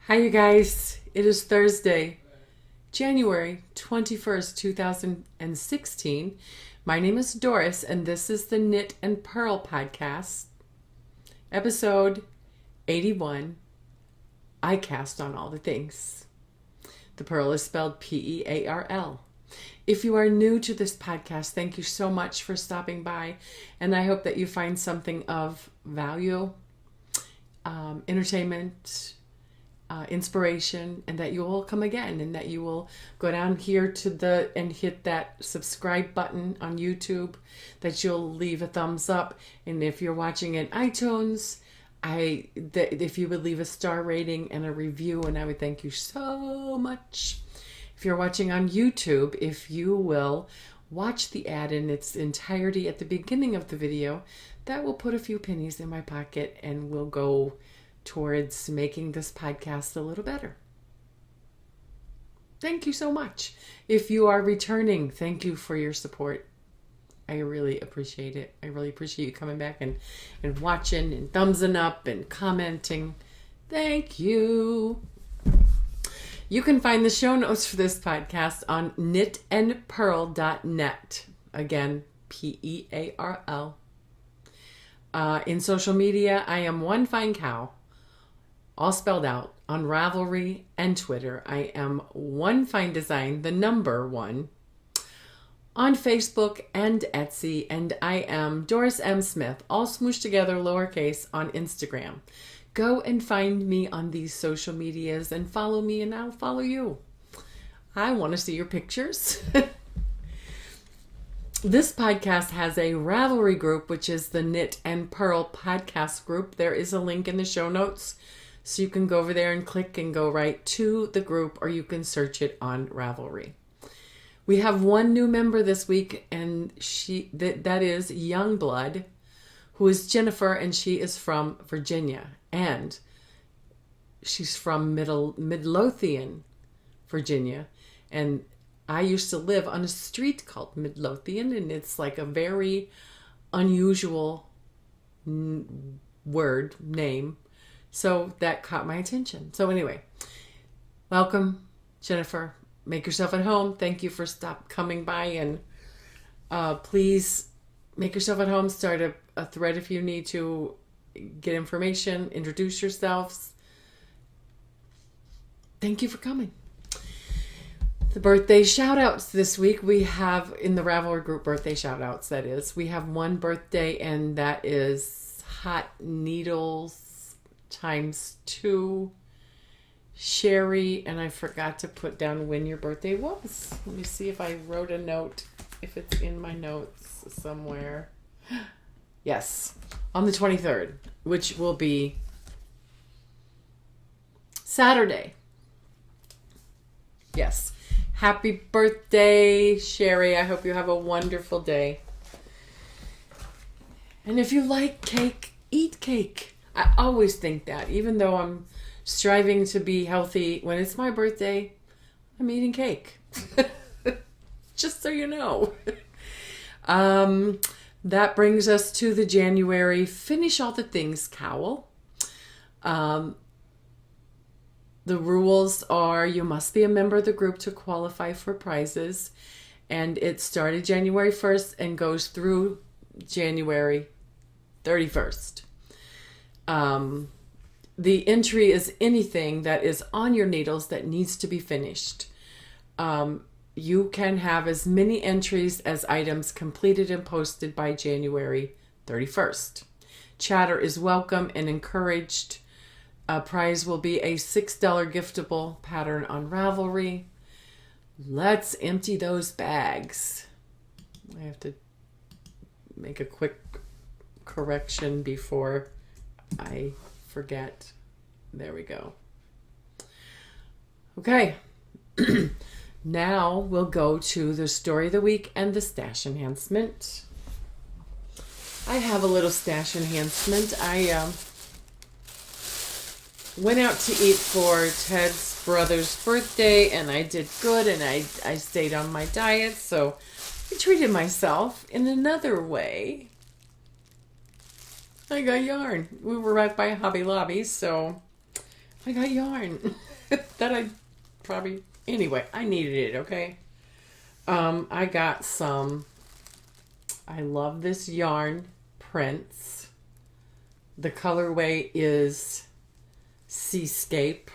Hi, you guys. It is Thursday, January 21st, 2016. My name is Doris, and this is the Knit and Purl podcast, episode 81. I cast on all the things. The Purl is spelled P-E-A-R-L. If you are new to this podcast, thank you so much for stopping by, and I hope that you find something of value, entertainment, inspiration, and that you will come again, and that you will go down here and hit that subscribe button on YouTube, that you'll leave a thumbs up, and if you're watching in iTunes, if you would leave a star rating and a review, and I would thank you so much. If you're watching on YouTube, if you will watch the ad in its entirety at the beginning of the video, that will put a few pennies in my pocket and will go towards making this podcast a little better. Thank you so much. If you are returning, thank you for your support. I really appreciate it. I really appreciate you coming back and watching and thumbsing up and commenting. Thank you. You can find the show notes for this podcast on knitandpurl.net. Again, P-E-A-R-L. In social media, I am One Fine Cow, all spelled out, on Ravelry and Twitter. I am One Fine Design, the number one, on Facebook and Etsy, and I am Doris M. Smith, all smooshed together, lowercase, on Instagram. Go and find me on these social medias and follow me, and I'll follow you. I want to see your pictures. This podcast has a Ravelry group, which is the Knit and Purl podcast group. There is a link in the show notes, so you can go over there and click and go right to the group, or you can search it on Ravelry. We have one new member this week, and that is Youngblood, who is Jennifer, and she is from Virginia, and she's from Midlothian, Virginia, and I used to live on a street called Midlothian, and it's like a very unusual name, so that caught my attention. So anyway, welcome, Jennifer. Make yourself at home. Thank you for coming by, and please make yourself at home. Start a thread if you need to get information, introduce yourselves. Thank you for coming. The birthday shout-outs this week, we have in the Ravelry group birthday shout-outs, that is. We have one birthday, and that is Hot Needles ×2 Sherry, and I forgot to put down when your birthday was. Let me see if I wrote a note, if it's in my notes somewhere. Yes, on the 23rd, which will be Saturday. Yes. Happy birthday, Sherry. I hope you have a wonderful day. And if you like cake, eat cake. I always think that, even though I'm striving to be healthy, when it's my birthday, I'm eating cake. Just so you know. That brings us to the January Finish All the Things cowl. The rules are you must be a member of the group to qualify for prizes. And it started January 1st and goes through January 31st. The entry is anything that is on your needles that needs to be finished. You can have as many entries as items completed and posted by January 31st. Chatter is welcome and encouraged. A prize will be a $6 giftable pattern on Ravelry. Let's empty those bags. I have to make a quick correction before I forget. There we go. Okay. Now we'll go to the story of the week and the stash enhancement. I have a little stash enhancement. I went out to eat for Ted's brother's birthday, and I did good, and I stayed on my diet, so I treated myself in another way. I got yarn. We were right by Hobby Lobby, so I got yarn that I probably, anyway, I needed it, okay? I got some, I love this yarn, Prince. The colorway is Seascape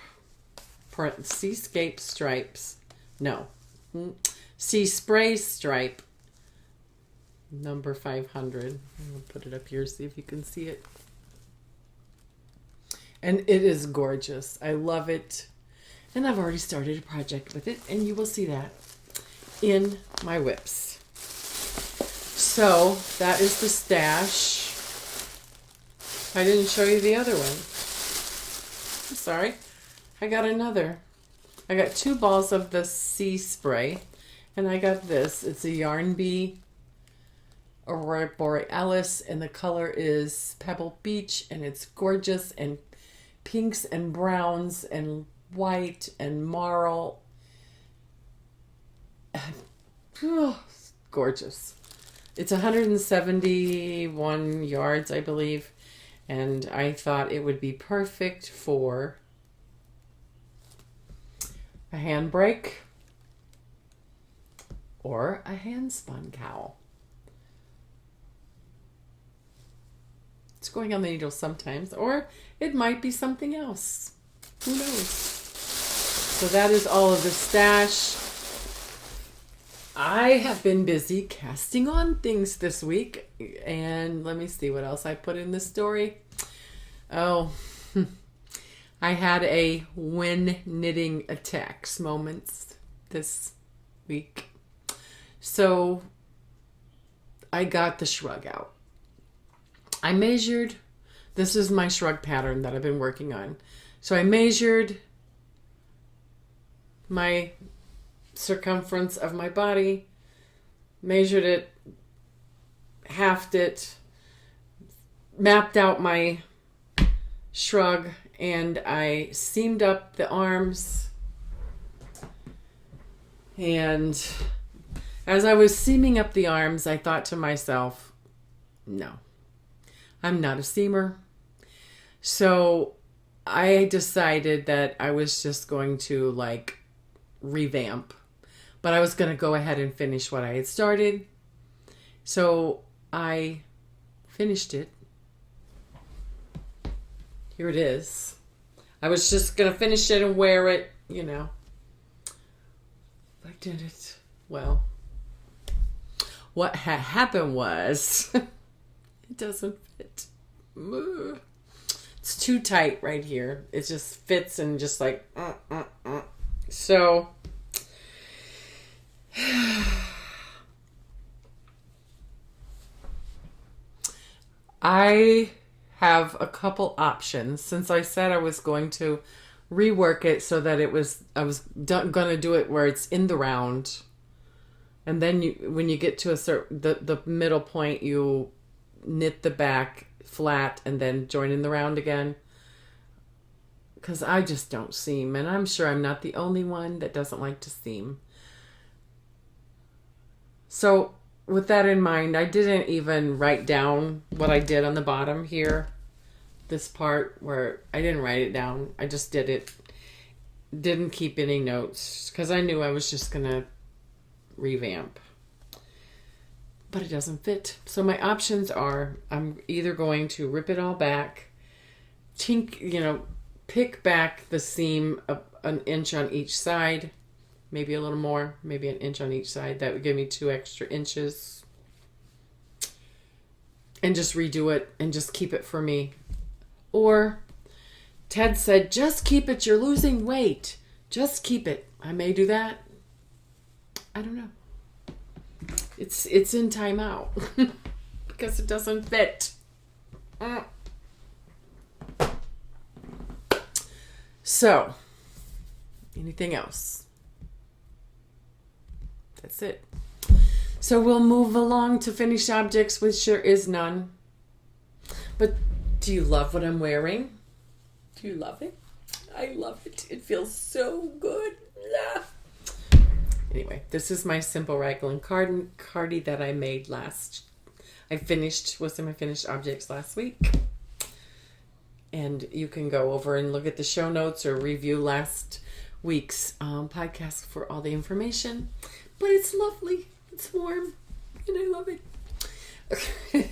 stripes. No. Sea Spray stripe. Number 500. I'm going to put it up here, see if you can see it. And it is gorgeous. I love it. And I've already started a project with it, and you will see that in my whips. So that is the stash. I didn't show you the other one. I'm sorry. I got another. I got 2 balls of the Sea Spray, and I got this. It's a Yarn Bee Aurora Borealis, and the color is Pebble Beach, and it's gorgeous, and pinks and browns and white and marl. Gorgeous. It's 171 yards, I believe, and I thought it would be perfect for a handbrake or a hand spun cowl. It's going on the needle sometimes, or it might be something else. Who knows? So that is all of the stash. I have been busy casting on things this week, and let me see what else I put in the story. Oh, I had a when knitting attacks moments this week. So I got the shrug out. I measured, this is my shrug pattern that I've been working on. So I measured my circumference of my body, measured it, halved it, mapped out my shrug, and I seamed up the arms. And as I was seaming up the arms, I thought to myself, no, I'm not a seamer. So I decided that I was just going to revamp, but I was going to go ahead and finish what I had started. So I finished it. Here it is. I was just going to finish it and wear it, I did it. Well, what had happened was it doesn't fit. It's too tight right here. It just fits and just So I have a couple options, since I said I was going to rework it so that I was going to do it where it's in the round, and then when you get to a certain the middle point, you knit the back flat and then join in the round again, because I just don't seam, and I'm sure I'm not the only one that doesn't like to seam. So with that in mind, I didn't even write down what I did on the bottom here. This part where I didn't write it down. I just did it. Didn't keep any notes because I knew I was just going to revamp. But it doesn't fit. So my options are, I'm either going to rip it all back, pick back the seam an inch on each side, maybe a little more, maybe an inch on each side. That would give me 2 extra inches. And just redo it and just keep it for me. Or Ted said, just keep it. You're losing weight. Just keep it. I may do that. I don't know. It's in timeout because it doesn't fit. So, anything else? That's it. So we'll move along to finished objects, which there is none. But do you love what I'm wearing? Do you love it? I love it. It feels so good. Anyway, this is my simple raglan cardi that I made was in my finished objects last week. And you can go over and look at the show notes or review last week's podcast for all the information. But it's lovely. It's warm. And I love it.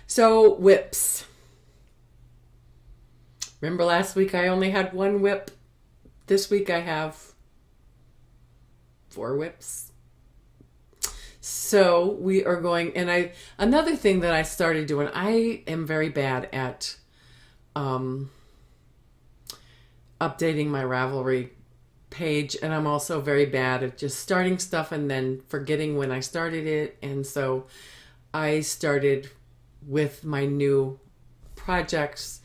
So, whips. Remember last week I only had one whip? This week I have 4 whips. So we are going, and another thing that I started doing, I am very bad at updating my Ravelry page, and I'm also very bad at just starting stuff and then forgetting when I started it. And so I started with my new projects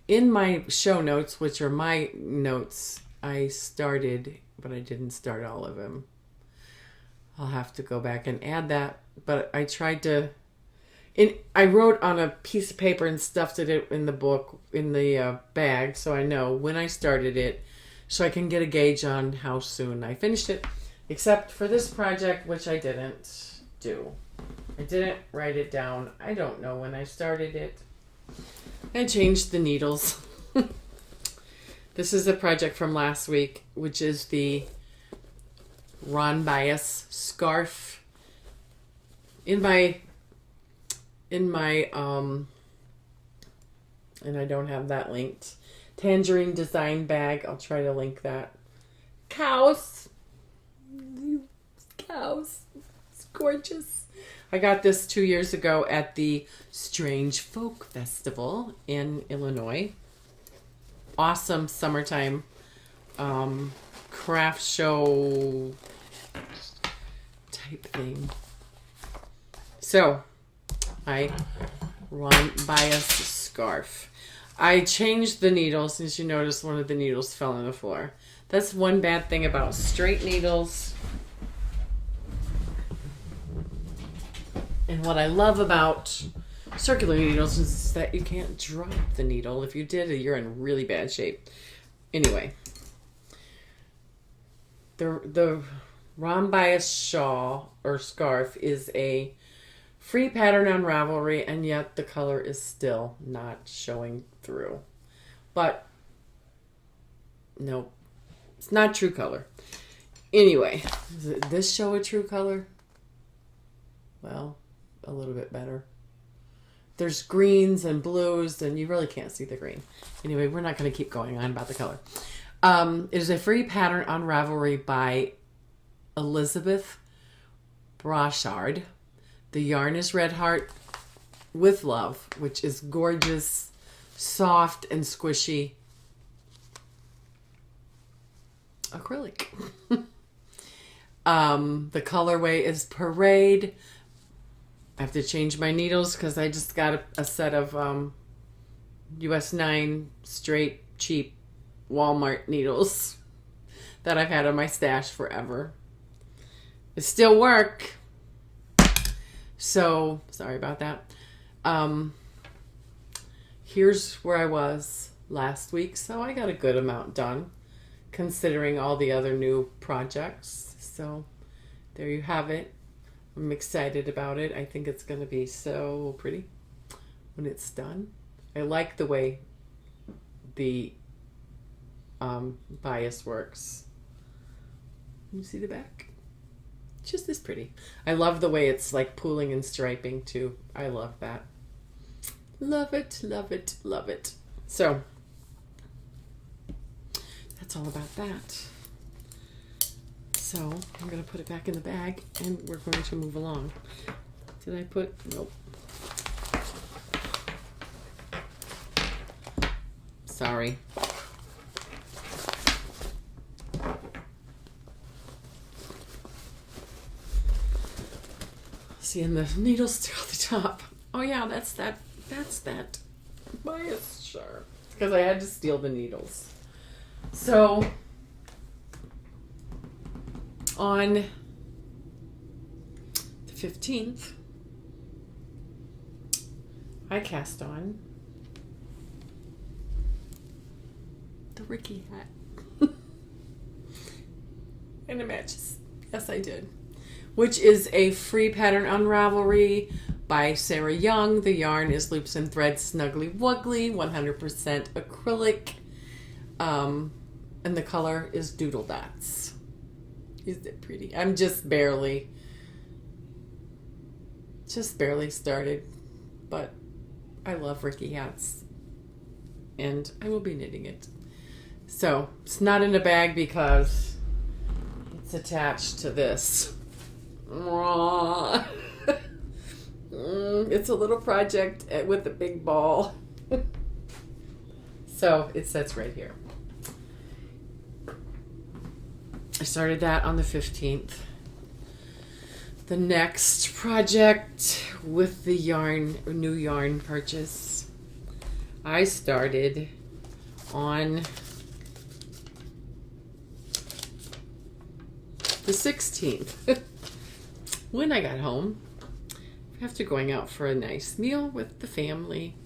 in my show notes, which are my notes. I started, but I didn't start all of them. I'll have to go back and add that. But I tried to, I wrote on a piece of paper and stuffed it in the book, in the bag, so I know when I started it, so I can get a gauge on how soon I finished it. Except for this project, which I didn't do. I didn't write it down. I don't know when I started it. I changed the needles. This is a project from last week, which is the Ron Bias scarf. In my and I don't have that linked, tangerine design bag. I'll try to link that. Cows. It's gorgeous. I got this 2 years ago at the Strange Folk Festival in Illinois. Awesome summertime craft show type thing. So, Ron Bias scarf. I changed the needles, since you noticed one of the needles fell on the floor. That's one bad thing about straight needles. And what I love about circular needles is that you can't drop the needle. If you did, you're in really bad shape. Anyway, the Ron Bias shawl or scarf is a free pattern on Ravelry, and yet the color is still not showing through. But no, it's not true color. Anyway, does this show a true color? Well, a little bit better. There's greens and blues, and you really can't see the green. Anyway, we're not going to keep going on about the color. It is a free pattern on Ravelry by Elizabeth Brochard. The yarn is Red Heart with Love, which is gorgeous, soft, and squishy acrylic. The colorway is Parade. I have to change my needles because I just got a set of US 9 straight, cheap Walmart needles that I've had on my stash forever. They still work. So, sorry about that. Here's where I was last week. So I got a good amount done considering all the other new projects. So there you have it. I'm excited about it. I think it's going to be so pretty when it's done. I like the way the bias works. You see the back? It's just this pretty. I love the way it's like pooling and striping too. I love that. Love it, love it, love it. So that's all about that. So I'm going to put it back in the bag and we're going to move along. Did I put? Nope. Sorry. See, and the needle's still at the top. Oh yeah, that's that bias sharp. Because I had to steal the needles. So on the 15th, I cast on the Ricky hat. And it matches. Yes, I did. Which is a free pattern on Ravelry by Sarah Young. The yarn is Loops and Threads Snuggly Wuggly, 100% acrylic. And the color is Doodle Dots. Is it pretty? I'm just barely started, but I love Ricky hats, and I will be knitting it. So it's not in a bag because it's attached to this. It's a little project with a big ball. So it sits right here. I started that on the 15th. The next project with the new yarn purchase, I started on the 16th. When I got home after going out for a nice meal with the family.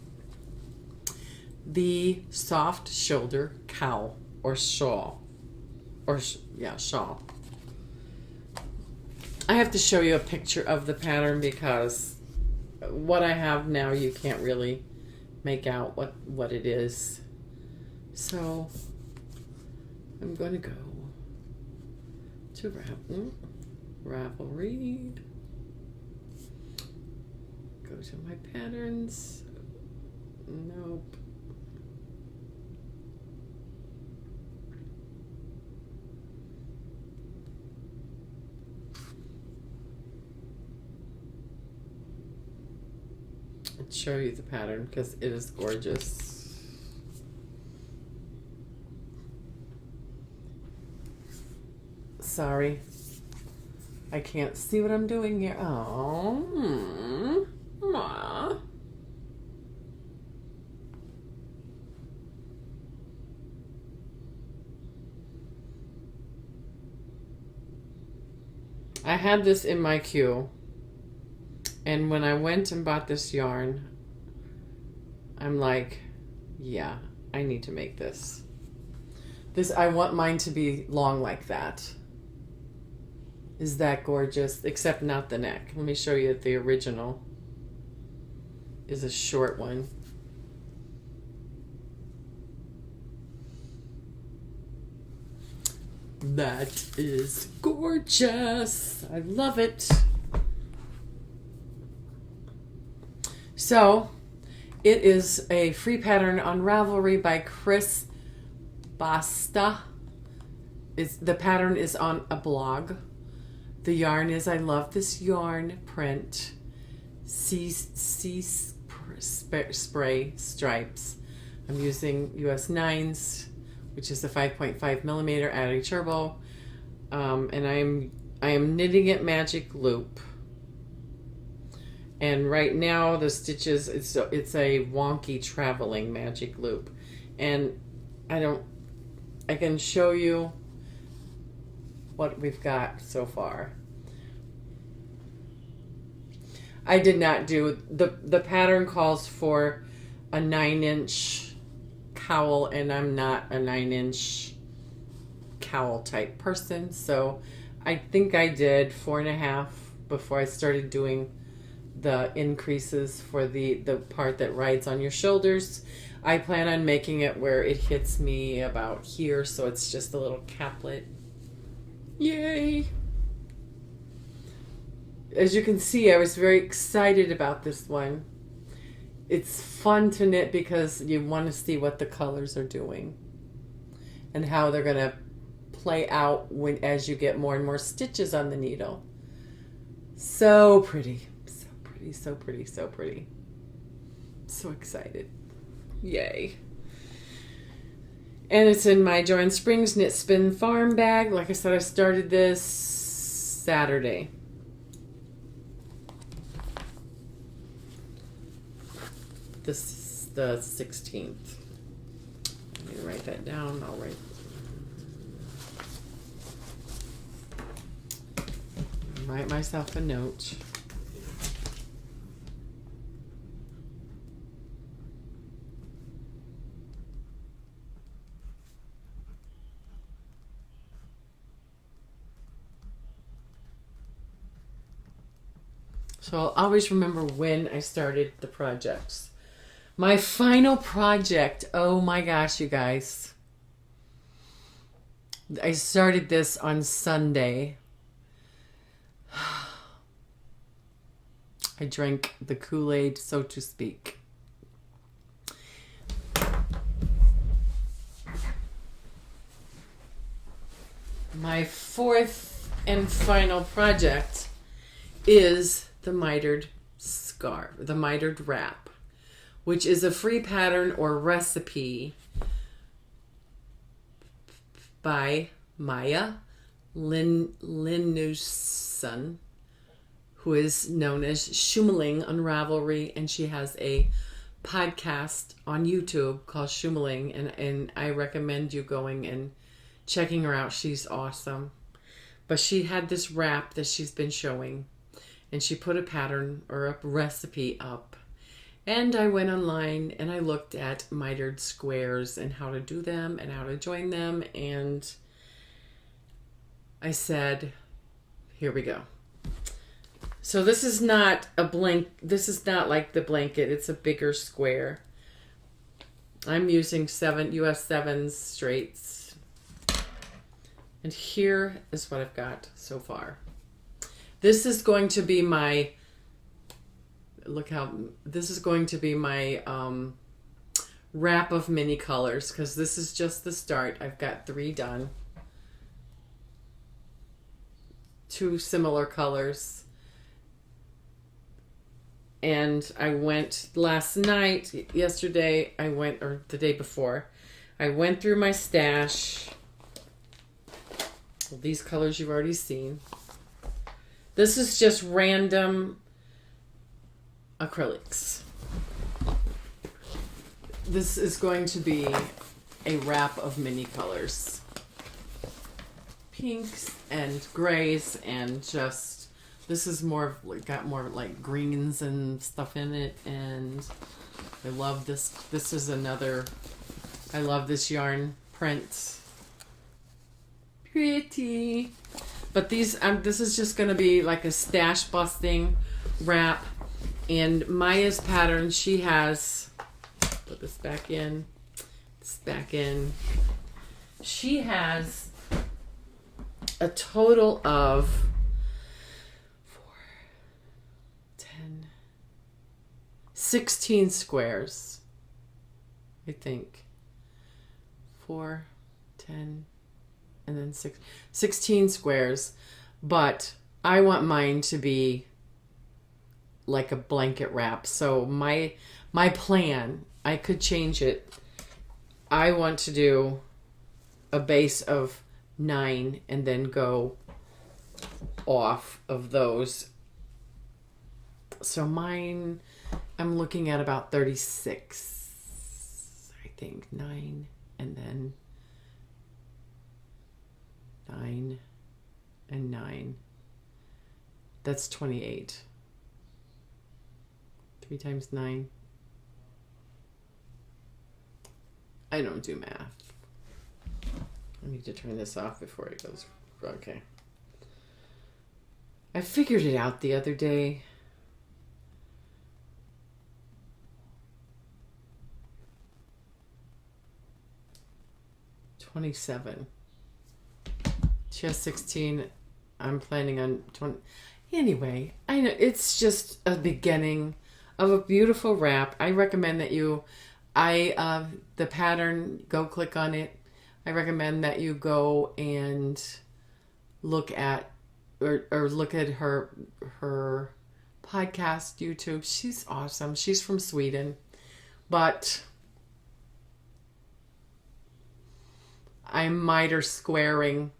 The soft shoulder cowl or shawl. Shawl. I have to show you a picture of the pattern because what I have now you can't really make out what it is. So I'm going to go to Ravelry. Go to my patterns. Nope. I'll show you the pattern because it is gorgeous. Sorry, I can't see what I'm doing here. Oh, I had this in my queue. And when I went and bought this yarn, I'm like, yeah, I need to make this. I want mine to be long like that. Is that gorgeous? Except not the neck. Let me show you that the original is a short one. That is gorgeous. I love it. So, it is a free pattern on Ravelry by Chris Basta. The pattern is on a blog. The yarn is, I love this yarn print. Sea spray stripes. I'm using US 9s, which is the 5.5 millimeter Addi Turbo. And I am knitting it magic loop. And right now the stitches, it's a wonky traveling magic loop. And I can show you what we've got so far. I did not do, the pattern calls for a 9-inch cowl, and I'm not a 9-inch cowl type person. So I think I did 4.5 before I started doing the increases for the part that rides on your shoulders. I plan on making it where it hits me about here, so it's just a little caplet. Yay! As you can see, I was very excited about this one. It's fun to knit because you want to see what the colors are doing and how they're going to play out as you get more and more stitches on the needle. So pretty. So pretty, so pretty. So excited. Yay. And it's in my Joanne Springs Knit Spin Farm bag. Like I said, I started this Saturday. This is the 16th. Let me write that down. I'll write myself a note. So I'll always remember when I started the projects. My final project, oh my gosh, you guys. I started this on Sunday. I drank the Kool-Aid, so to speak. My fourth and final project is the mitered scarf, the mitered wrap, which is a free pattern or recipe by Maya Linnuson, who is known as Shumaling on Ravelry, and she has a podcast on YouTube called Shumaling, and I recommend you going and checking her out. She's awesome. But she had this wrap that she's been showing, and she put a pattern or a recipe up. And I went online and I looked at mitered squares and how to do them and how to join them, and I said, here we go. So this is not a blank, this is not like the blanket, it's a bigger square. I'm using US 7s straights. And here is what I've got so far. This is going to be my, this is going to be my wrap of mini colors, because this is just the start. I've got 3 done. 2 similar colors. And I went yesterday, or the day before, I went through my stash. Well, these colors you've already seen. This is just random acrylics. This is going to be a wrap of mini colors. Pinks and grays, and just, this is got more like greens and stuff in it, and I love this. This is another, I love this yarn print. Pretty. But this is just going to be like a stash busting wrap. And Maya's pattern, she has, put this back in, she has a total of 16 squares, I think. 4, 10, and then 16 squares. But I want mine to be like a blanket wrap. So my plan, I could change it. I want to do a base of 9 and then go off of those. So mine, I'm looking at about 36, I think. 9 and then 9 and 9. That's 28. 3 times 9. I don't do math. I need to turn this off before it goes. Okay. I figured it out the other day. $27. She has 16. I'm planning on 20. Anyway, I know it's just a beginning of a beautiful wrap. I recommend that you, the pattern, go click on it. I recommend that you go and look at, or look at her podcast, YouTube. She's awesome. She's from Sweden, but I'm miter squaring.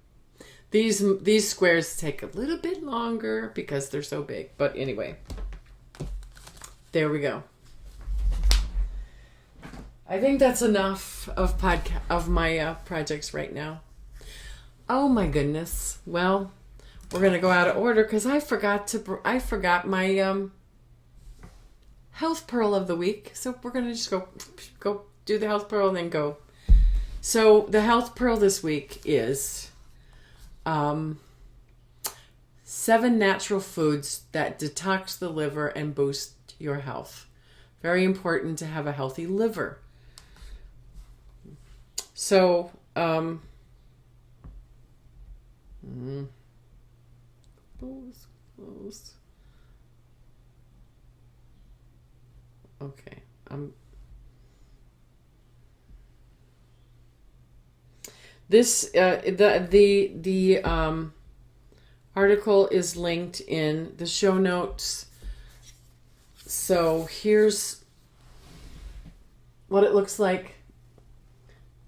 These squares take a little bit longer because they're so big. But anyway, there we go. I think that's enough of my projects right now. Oh my goodness. Well, we're gonna go out of order because I forgot my health pearl of the week. So we're gonna just go do the health pearl and then go. So the health pearl this week is 7 natural foods that detox the liver and boost your health. Very important to have a healthy liver. So, close. Okay. This the article is linked in the show notes. So here's what it looks like.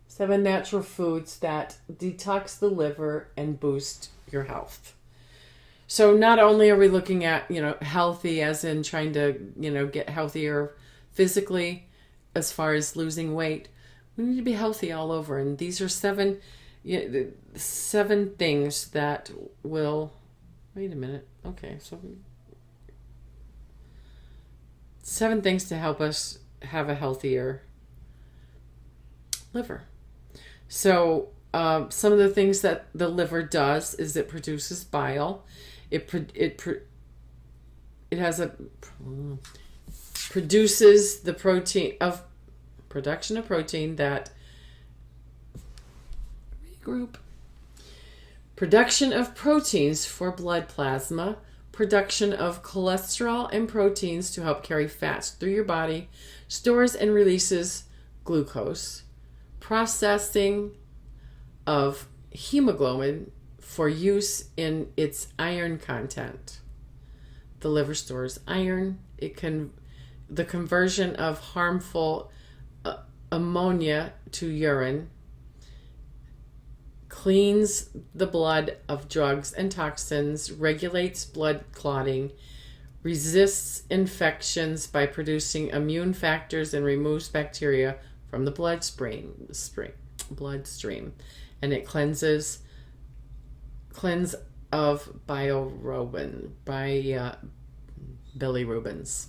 7 natural foods that detox the liver and boost your health. So not only are we looking at, healthy as in trying to, get healthier physically as far as losing weight, we need to be healthy all over. And these are 7 things that will, wait a minute. Okay. So 7 things to help us have a healthier liver. So some of the things that the liver does is it produces bile. It produces the production of protein that production of proteins for blood plasma, production of cholesterol and proteins to help carry fats through your body, stores and releases glucose, processing of hemoglobin for use in its iron content. The liver stores iron. The conversion of harmful ammonia to urine, cleans the blood of drugs and toxins, regulates blood clotting, resists infections by producing immune factors, and removes bacteria from the bloodstream. And it cleanse of bilirubins.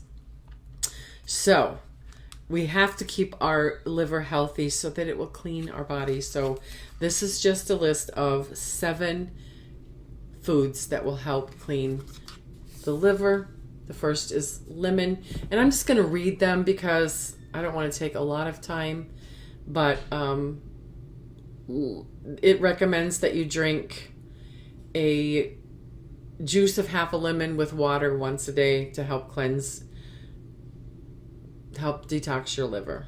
So we have to keep our liver healthy so that it will clean our body. So this is just a list of 7 foods that will help clean the liver. The first is lemon. And I'm just going to read them because I don't want to take a lot of time. But it recommends that you drink a juice of half a lemon with water once a day to help detox your liver.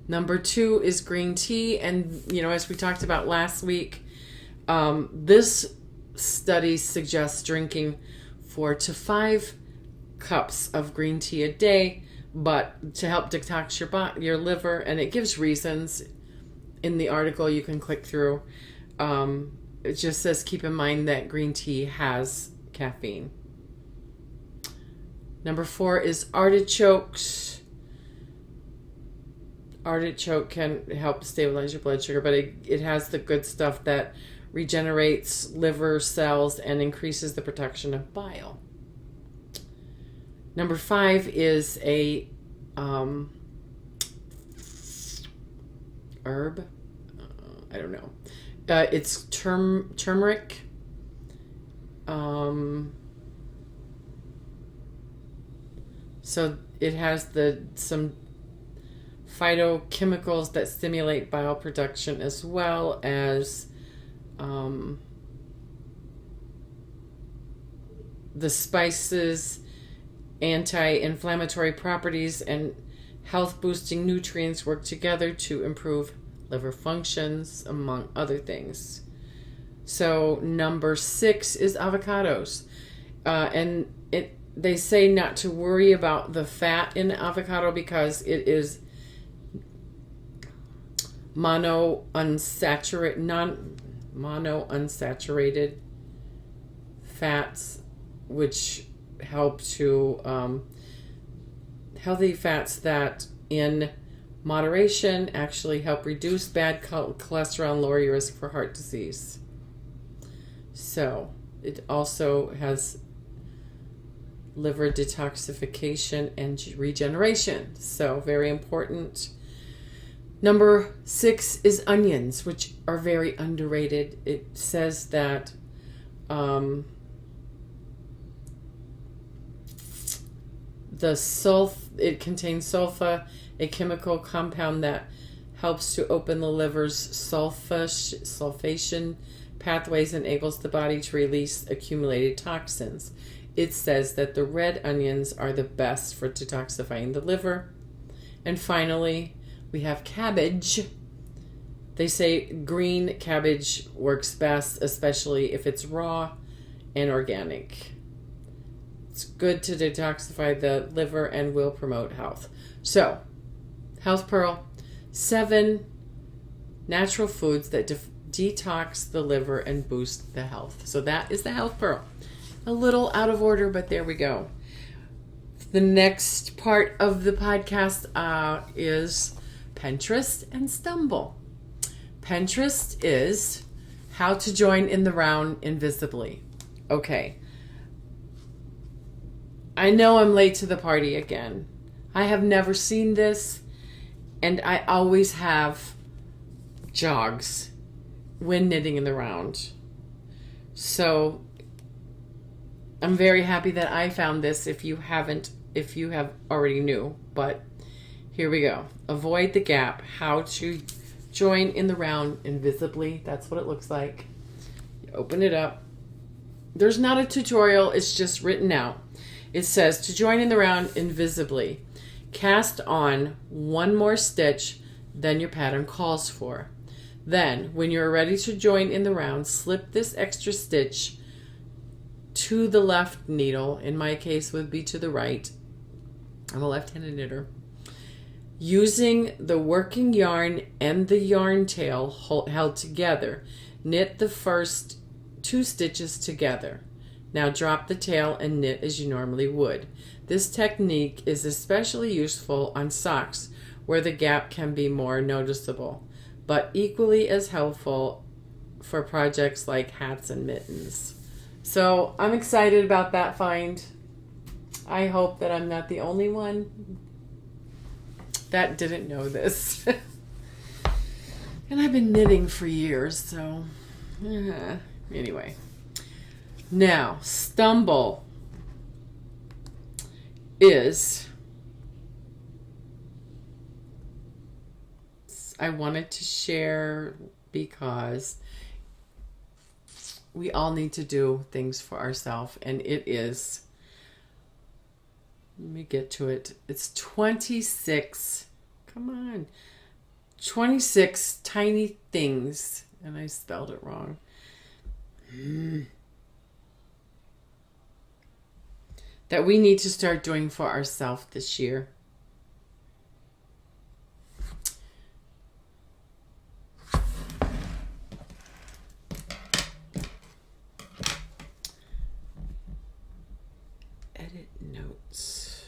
Number 2 is green tea. And, as we talked about last week, this study suggests drinking 4 to 5 cups of green tea a day, but to help detox your liver. And it gives reasons in the article you can click through. It just says keep in mind that green tea has caffeine. Number 4 is artichokes. Artichoke can help stabilize your blood sugar, but it has the good stuff that regenerates liver cells and increases the production of bile. Number 5 is a herb. I don't know. It's turmeric. So it has some phytochemicals that stimulate bile production, as well as the spices, anti-inflammatory properties, and health-boosting nutrients work together to improve liver functions, among other things. So number 6 is avocados. And they say not to worry about the fat in avocado because it is monounsaturated fats, which help to healthy fats that in moderation actually help reduce bad cholesterol and lower your risk for heart disease. So it also has liver detoxification and regeneration. So very important. Number 6 is onions, which are very underrated. It says that It contains sulfa, a chemical compound that helps to open the liver's sulfation pathways and enables the body to release accumulated toxins. It says that the red onions are the best for detoxifying the liver. And finally, we have cabbage. They say green cabbage works best, especially if it's raw and organic. It's good to detoxify the liver and will promote health. So, Health Pearl, 7 natural foods that detox the liver and boost the health. So that is the Health Pearl. A little out of order, but there we go. The next part of the podcast is Pinterest and Stumble. Pinterest is how to join in the round invisibly. Okay. I know I'm late to the party again. I have never seen this, and I always have jogs when knitting in the round. So I'm very happy that I found this if you have already knew, but here we go. Avoid the gap, how to join in the round invisibly. That's what it looks like. You open it up. There's not a tutorial, it's just written out. It says to join in the round invisibly, cast on one more stitch than your pattern calls for. Then, when you're ready to join in the round, slip this extra stitch to the left needle. In my case, would be to the right. I'm a left-handed knitter. Using the working yarn and the yarn tail held together, knit the first 2 stitches together. Now drop the tail and knit as you normally would. This technique is especially useful on socks where the gap can be more noticeable, but equally as helpful for projects like hats and mittens. So I'm excited about that find. I hope that I'm not the only one that didn't know this. And I've been knitting for years, so anyway. Now, Stumble is, I wanted to share because we all need to do things for ourselves, and it is, let me get to it. It's 26, come on, 26 tiny things, and I spelled it wrong. That we need to start doing for ourselves this year. Edit notes.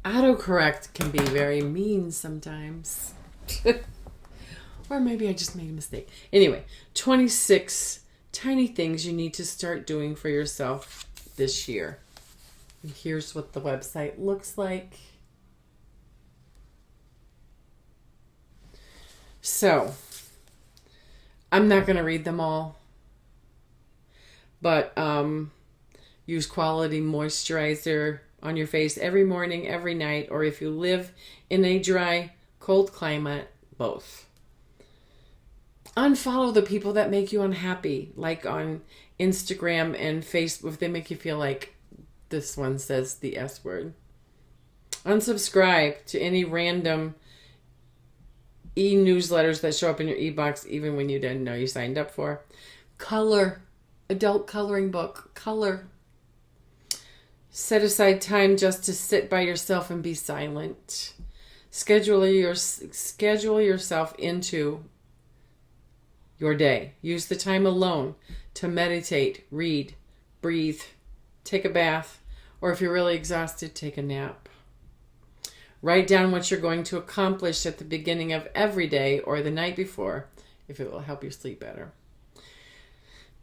Autocorrect can be very mean sometimes. Or maybe I just made a mistake. Anyway, 26 tiny things you need to start doing for yourself this year. And here's what the website looks like. So, I'm not going to read them all, but use quality moisturizer on your face every morning, every night, or if you live in a dry, cold climate, both. Unfollow the people that make you unhappy, like on Instagram and Facebook, if they make you feel like this one says the S word. Unsubscribe to any random e-newsletters that show up in your e-box even when you didn't know you signed up for. Color. Adult coloring book. Color. Set aside time just to sit by yourself and be silent. Schedule yourself into your day. Use the time alone to meditate, read, breathe, take a bath, or if you're really exhausted, take a nap. Write down what you're going to accomplish at the beginning of every day or the night before, if it will help you sleep better.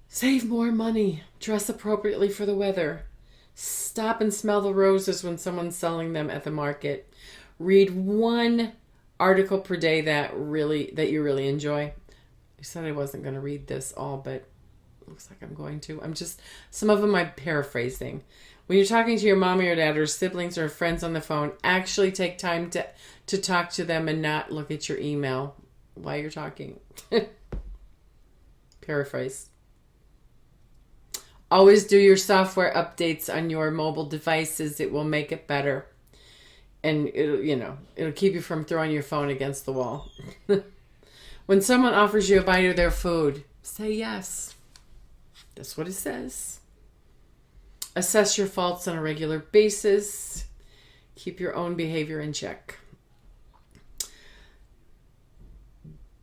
Save more money. Dress appropriately for the weather. Stop and smell the roses when someone's selling them at the market. Read one article per day that you really enjoy. I said I wasn't going to read this all, but Looks like I'm going to. Some of them I'm paraphrasing. When you're talking to your mom or your dad or siblings or friends on the phone, actually take time to talk to them and not look at your email while you're talking. Paraphrase. Always do your software updates on your mobile devices. It will make it better. And it'll keep you from throwing your phone against the wall. When someone offers you a bite of their food, say yes. That's what it says. Assess your faults on a regular basis. Keep your own behavior in check.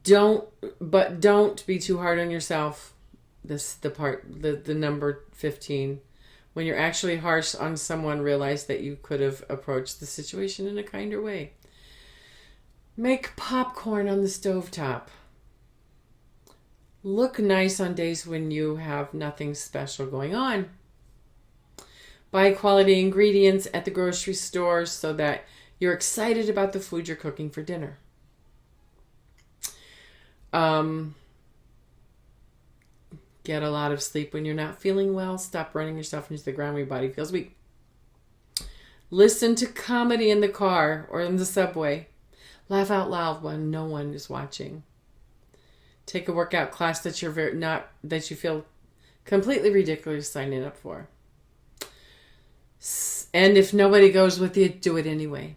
Don't be too hard on yourself. This the number 15. When you're actually harsh on someone, realize that you could have approached the situation in a kinder way. Make popcorn on the stovetop. Look nice on days when you have nothing special going on. Buy quality ingredients at the grocery store so that you're excited about the food you're cooking for dinner. Get a lot of sleep when you're not feeling well. Stop running yourself into the ground when your body feels weak. Listen to comedy in the car or in the subway. Laugh out loud when no one is watching. Take a workout class that you feel completely ridiculous signing up for. And if nobody goes with you, do it anyway.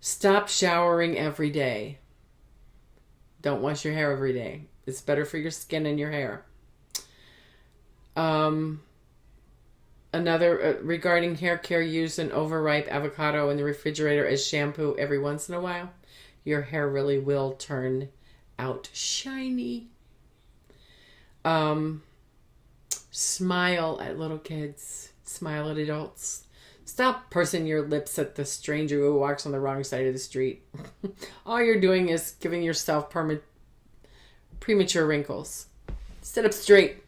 Stop showering every day. Don't wash your hair every day. It's better for your skin and your hair. Another regarding hair care, use an overripe avocado in the refrigerator as shampoo every once in a while. Your hair really will turn out shiny. Smile at little kids. Smile at adults. Stop pursing your lips at the stranger who walks on the wrong side of the street. All you're doing is giving yourself premature wrinkles. Sit up straight.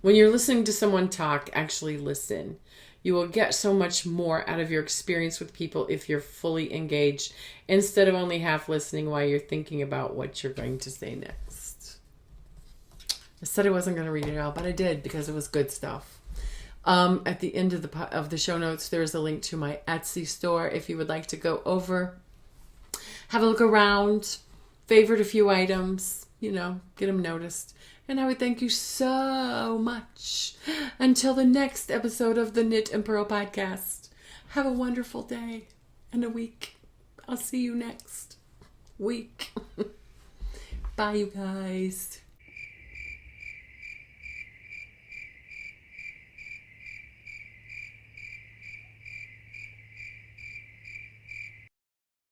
When you're listening to someone talk, actually listen. You will get so much more out of your experience with people if you're fully engaged instead of only half listening while you're thinking about what you're going to say next. I said I wasn't going to read it all, but I did because it was good stuff. At the end of the show notes, there is a link to my Etsy store if you would like to go over, have a look around, favorite a few items, get them noticed. And I would thank you so much. Until the next episode of the Knit and Purl podcast. Have a wonderful day and a week. I'll see you next week. Bye, you guys.